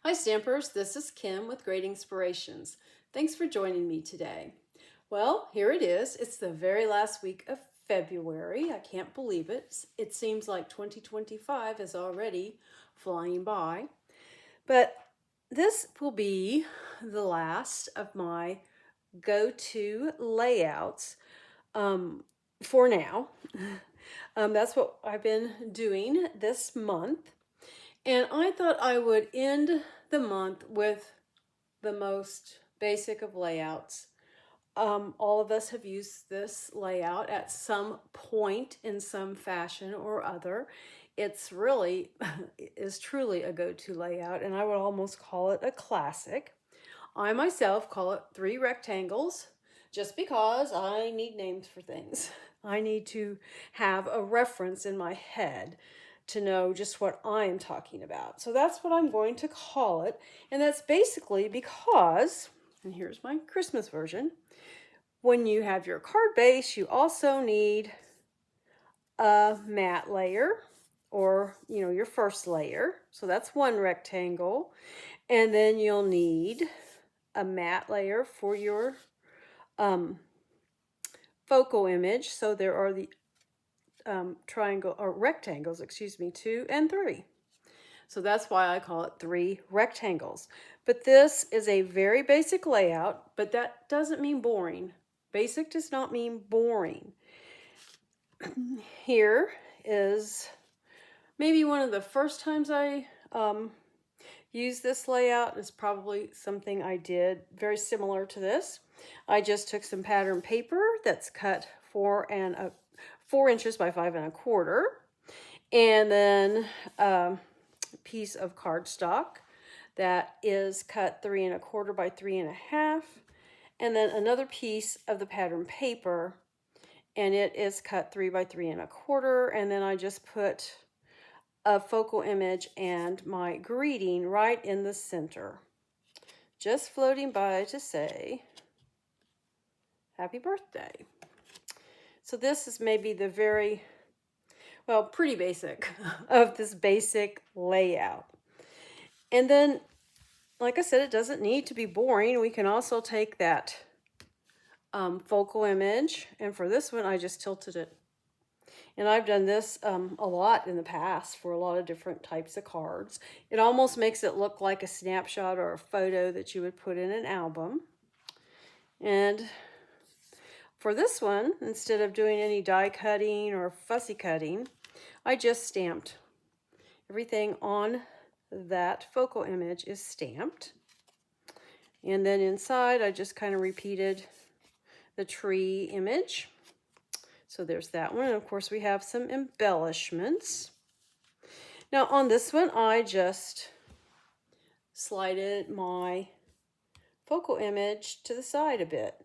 Hi Stampers, this is Kim with Great Inspirations. Thanks for joining me today. Well, here it is. It's the very last week of February. I can't believe it. It seems like 2025 is already flying by. But this will be the last of my go-to layouts for now. That's what I've been doing this month. And I thought I would end the month with the most basic of layouts. All of us have used this layout at some point in some fashion or other. It's really is truly a go-to layout, and I would almost call it a classic. I myself call it 3 rectangles just because I need names for things. I need to have a reference in my head to know just what I'm talking about. So that's what I'm going to call it. And that's basically because, and here's my Christmas version, when you have your card base, you also need a mat layer or, your first layer. So that's one rectangle. And then you'll need a mat layer for your focal image. So there are the rectangles, 2 and 3. So that's why I call it 3 rectangles. But this is a very basic layout, but that doesn't mean boring. Basic does not mean boring. Here is maybe one of the first times I used this layout. Is probably something I did very similar to this. I just took some pattern paper that's cut 4 inches by 5 1/4, and then a piece of cardstock that is cut 3 1/4 by 3 1/2, and then another piece of the pattern paper, and it is cut 3 by 3 1/4, and then I just put a focal image and my greeting right in the center, just floating by to say happy birthday. So this is maybe the pretty basic of this basic layout. And then, like I said, it doesn't need to be boring. We can also take that focal image, and for this one, I just tilted it. And I've done this a lot in the past for a lot of different types of cards. It almost makes it look like a snapshot or a photo that you would put in an album. And for this one, instead of doing any die cutting or fussy cutting, I just stamped. Everything on that focal image is stamped. And then inside, I just kind of repeated the tree image. So there's that one. And of course, we have some embellishments. Now on this one, I just slided my focal image to the side a bit.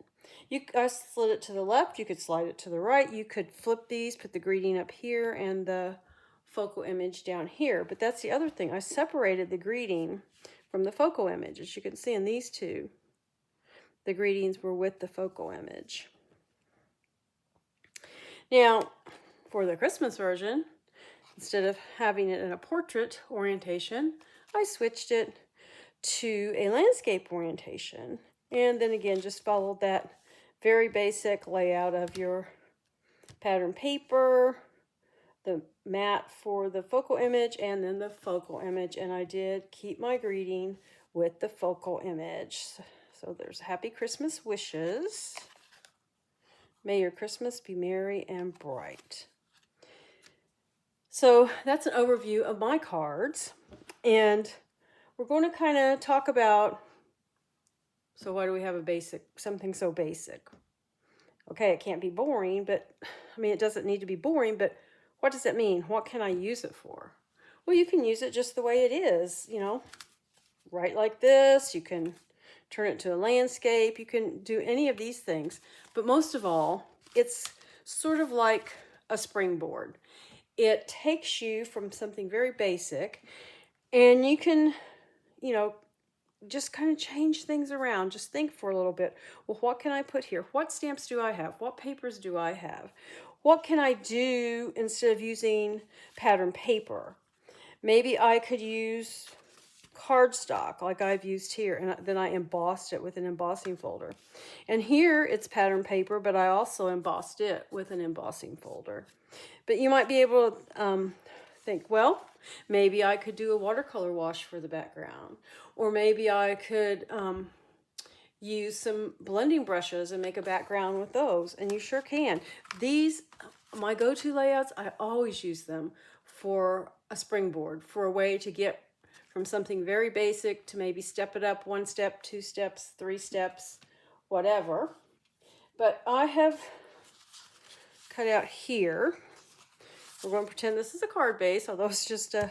I slid it to the left. You could slide it to the right. You could flip these, put the greeting up here and the focal image down here. But that's the other thing. I separated the greeting from the focal image. As you can see in these two, the greetings were with the focal image. Now, for the Christmas version, instead of having it in a portrait orientation, I switched it to a landscape orientation. And then again, just followed that very basic layout of your pattern paper, the mat for the focal image, and then the focal image. And I did keep my greeting with the focal image. So there's happy Christmas wishes. May your Christmas be merry and bright. So that's an overview of my cards. And we're going to kind of talk about, so why do we have something so basic? Okay, it can't be boring, but it doesn't need to be boring, but what does it mean? What can I use it for? Well, you can use it just the way it is, right like this. You can turn it to a landscape. You can do any of these things. But most of all, it's sort of like a springboard. It takes you from something very basic, and you can, just kind of change things around. Just think for a little bit. Well, what can I put here? What stamps do I have? What papers do I have? What can I do instead of using pattern paper? Maybe I could use cardstock like I've used here, and then I embossed it with an embossing folder. And here it's pattern paper, but I also embossed it with an embossing folder. But you might be able to think, well, maybe I could do a watercolor wash for the background, or maybe I could use some blending brushes and make a background with those, and you sure can. These, my go-to layouts, I always use them for a springboard, for a way to get from something very basic to maybe step it up 1 step, 2 steps, 3 steps, whatever. But I have cut out here, we're going to pretend this is a card base, although it's just a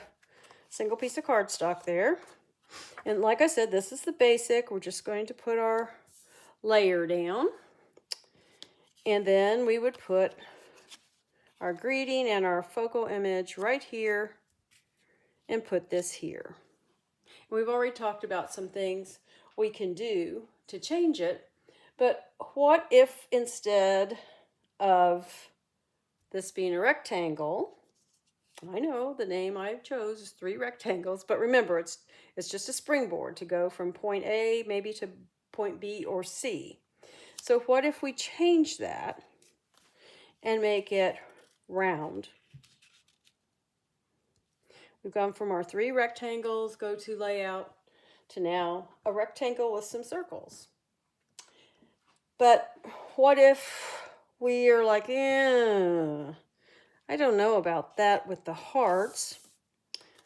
single piece of cardstock there. And like I said, this is the basic. We're just going to put our layer down. And then we would put our greeting and our focal image right here and put this here. We've already talked about some things we can do to change it, but what if instead of this being a rectangle, I know the name I chose is 3 rectangles, but remember it's just a springboard to go from point A maybe to point B or C. So what if we change that and make it round? We've gone from our 3 rectangles go-to layout to now a rectangle with some circles. But what if we are like, I don't know about that with the hearts.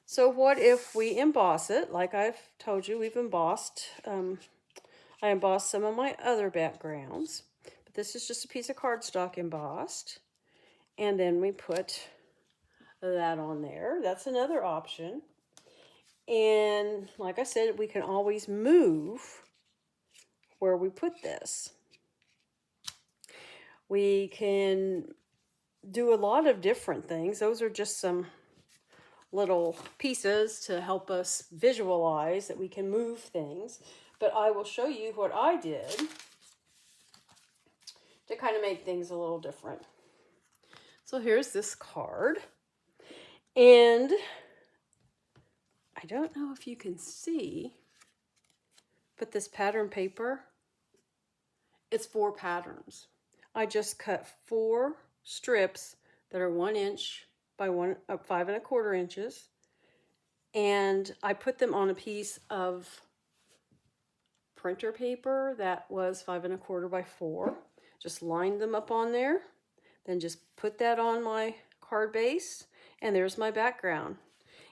So what if we emboss it? Like I've told you, we've embossed. I embossed some of my other backgrounds, but this is just a piece of cardstock embossed. And then we put that on there. That's another option. And like I said, we can always move where we put this. We can do a lot of different things. Those are just some little pieces to help us visualize that we can move things. But I will show you what I did to kind of make things a little different. So here's this card. And I don't know if you can see, but this pattern paper, it's 4 patterns. I just cut 4 strips that are 1 inch by 5 1/4 inches, and I put them on a piece of printer paper that was 5 1/4 by 4. Just lined them up on there, then just put that on my card base, and there's my background.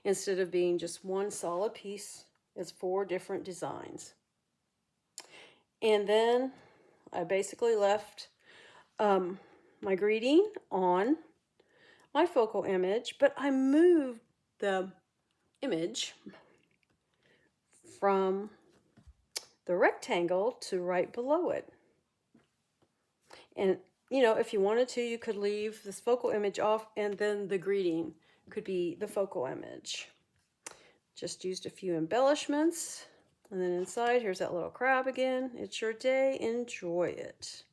Instead of being just 1 solid piece, it's 4 different designs. And then I basically left my greeting on my focal image, but I moved the image from the rectangle to right below it. And you know, if you wanted to, you could leave this focal image off, and then the greeting could be the focal image. Just used a few embellishments, and then inside, here's that little crab again. It's your day, enjoy it.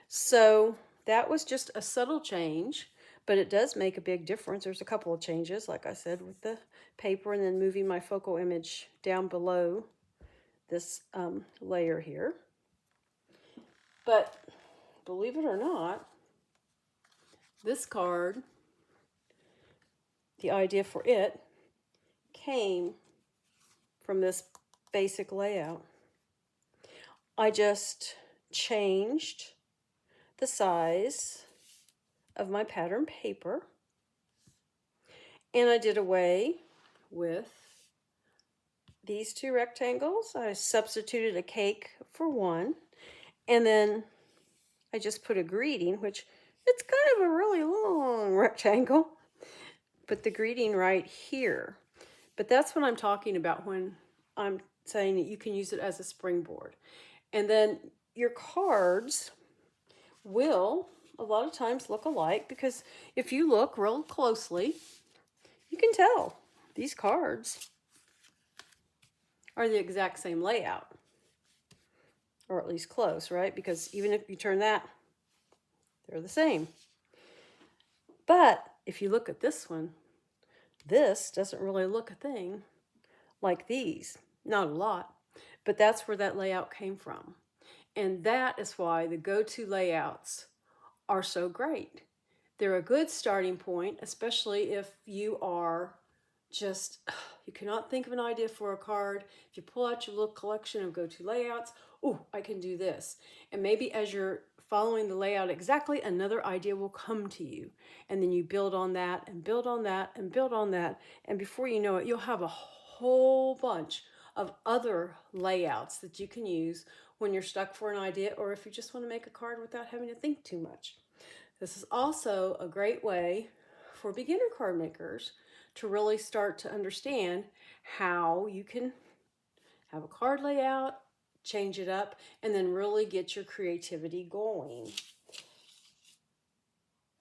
So that was just a subtle change, but it does make a big difference. There's a couple of changes, like I said, with the paper, and then moving my focal image down below this layer here. But believe it or not, this card, the idea for it came from this basic layout. I just changed the size of my pattern paper, and I did away with these 2 rectangles. I substituted a cake for 1, and then I just put a greeting, which it's kind of a really long rectangle, put the greeting right here. But that's what I'm talking about when I'm saying that you can use it as a springboard. And then your cards will a lot of times look alike, because if you look real closely, you can tell these cards are the exact same layout, or at least close, right? Because even if you turn that, they're the same. But if you look at this one, this doesn't really look a thing like these. Not a lot, but that's where that layout came from. And that is why the go-to layouts are so great. They're a good starting point, especially if you are just, you cannot think of an idea for a card. If you pull out your little collection of go-to layouts, oh, I can do this. And maybe as you're following the layout exactly, another idea will come to you. And then you build on that and build on that and build on that. And before you know it, you'll have a whole bunch of other layouts that you can use when you're stuck for an idea, or if you just want to make a card without having to think too much. This is also a great way for beginner card makers to really start to understand how you can have a card layout, change it up, and then really get your creativity going.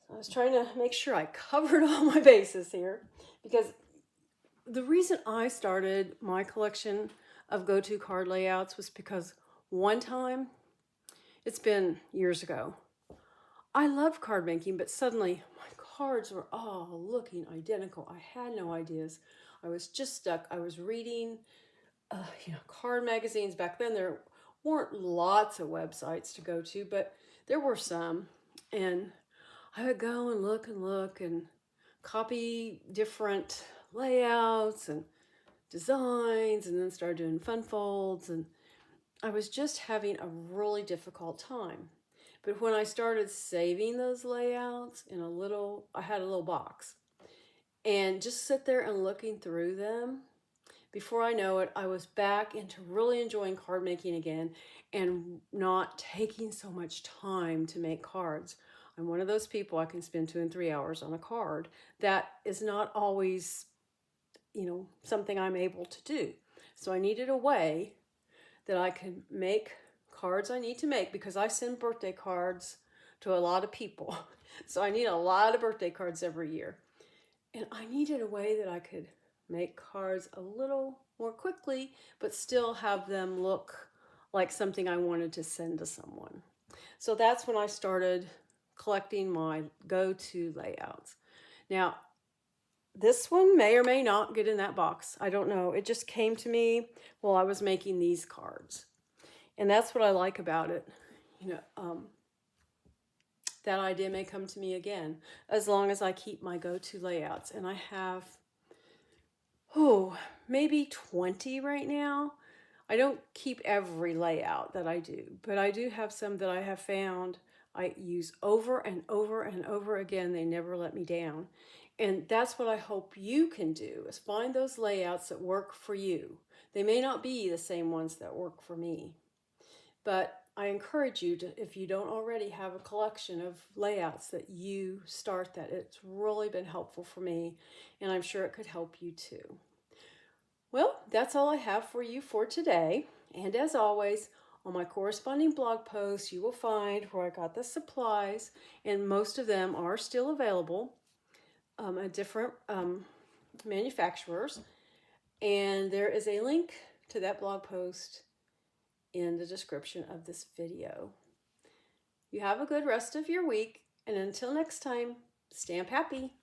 So I was trying to make sure I covered all my bases here, because the reason I started my collection of go-to card layouts was because one time, it's been years ago, I loved card making, but suddenly my cards were all looking identical. I had no ideas. I was just stuck. I was reading, card magazines. Back then there weren't lots of websites to go to, but there were some. And I would go and look and copy different layouts and designs, and then start doing fun folds. And I was just having a really difficult time. But when I started saving those layouts in I had a little box, and just sit there and looking through them, before I know it, I was back into really enjoying card making again and not taking so much time to make cards. I'm one of those people, I can spend 2 and 3 hours on a card. That is not always, something I'm able to do. So I needed a way that I could make cards I need to make, because I send birthday cards to a lot of people. So I need a lot of birthday cards every year. And I needed a way that I could make cards a little more quickly, but still have them look like something I wanted to send to someone. So that's when I started collecting my go-to layouts. Now, this one may or may not get in that box. I don't know. It just came to me while I was making these cards. And that's what I like about it. That idea may come to me again, as long as I keep my go-to layouts. And I have, maybe 20 right now. I don't keep every layout that I do, but I do have some that I have found I use over and over and over again. They never let me down. And that's what I hope you can do, is find those layouts that work for you. They may not be the same ones that work for me, but I encourage you to, if you don't already have a collection of layouts, that you start that. It's really been helpful for me, and I'm sure it could help you too. Well, that's all I have for you for today. And as always, on my corresponding blog posts, you will find where I got the supplies, and most of them are still available at different manufacturers. And there is a link to that blog post in the description of this video. You have a good rest of your week, and until next time, stamp happy.